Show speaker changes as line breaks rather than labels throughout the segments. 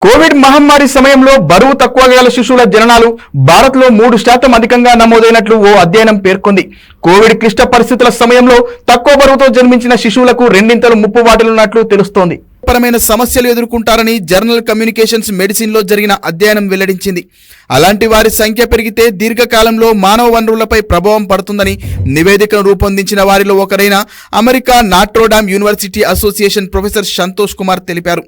Covid మహమ్మారి సమయంలో బరువు తక్కువగా గల శిశువుల జననాలు భారత్లో 3% అధికంగా నమోదైనట్లు ఓ అధ్యయనం పేర్కొంది. కోవిడ్ క్లిష్ట పరిస్థితుల సమయంలో తక్కువ బరువుతో జన్మించిన శిశువులకు రెండింతలు ముప్పు వాటిల్లున్నట్లు తెలుస్తోంది. పరమైన సమస్యలు ఎదుర్కొంటారని జర్నల్ కమ్యూనికేషన్స్ మెడిసిన్ లో జరిగిన అధ్యయనం వెల్లడించింది. అలాంటి వారి సంఖ్య పెరిగితే దీర్ఘకాలంలో మానవ వనరులపై ప్రభావం పడుతుందని నివేదికను రూపొందించిన వారిలో ఒకరైన America Notre Dame university association professor Santosh Kumar తెలిపారు.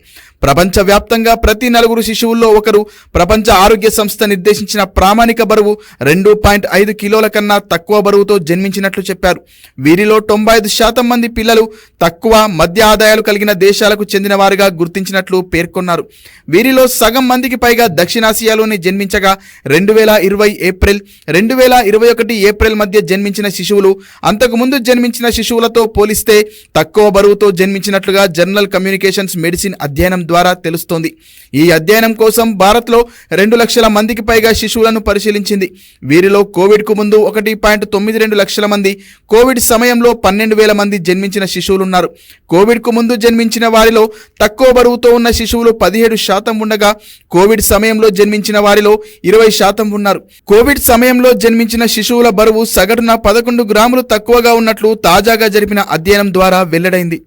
ప్రపంచవ్యాప్తంగా ప్రతి 4 శిశువుల్లో ఒకరు ప్రపంచ ఆరోగ్య సంస్థ నిర్దేశించిన ప్రామాణిక బరువు 2.5 కిలోల కన్నా తక్కువ బరువుతో జన్మించినట్లు చెప్పారు. వీరిలో 95% మంది పిల్లలు తక్కువ మధ్య ఆదాయాలు కలిగిన దేశాలకు చెందిన వారిగా గుర్తించినట్లు పేర్కొన్నారు. వీరిలో సగం మందికి పైగా దక్షిణాసియాలోనే జన్మించగా 2020 ఏప్రిల్ 2021 ఏప్రిల్ మధ్య జన్మించిన శిశువులు అంతకుముందు జన్మించిన శిశువులతో పోలిస్తే తక్కువ బరువుతో జన్మించినట్లుగా జర్నల్ కమ్యూనికేషన్స్ మెడిసిన్ అధ్యయనం ద్వారా తెలుస్తోంది. ఈ అధ్యయనం కోసం భారత్లో 2 లక్షల మందికి పైగా శిశువులను పరిశీలించింది. వీరిలో కోవిడ్ కు ముందు 1.92 లక్షల మంది, కోవిడ్ సమయంలో 12,000 మంది జన్మించిన శిశువులున్నారు. కోవిడ్ కు ముందు జన్మించిన వారిలో తక్కువ బరువుతో ఉన్న శిశువులు 17% ఉండగా కోవిడ్ సమయంలో జన్మించిన వారిలో 20% ఉన్నారు. కోవిడ్ సమయంలో జన్మించిన శిశువుల బరువు సగటున 11 గ్రాములు తక్కువగా ఉన్నట్లు తాజాగా జరిపిన అధ్యయనం ద్వారా వెల్లడైంది.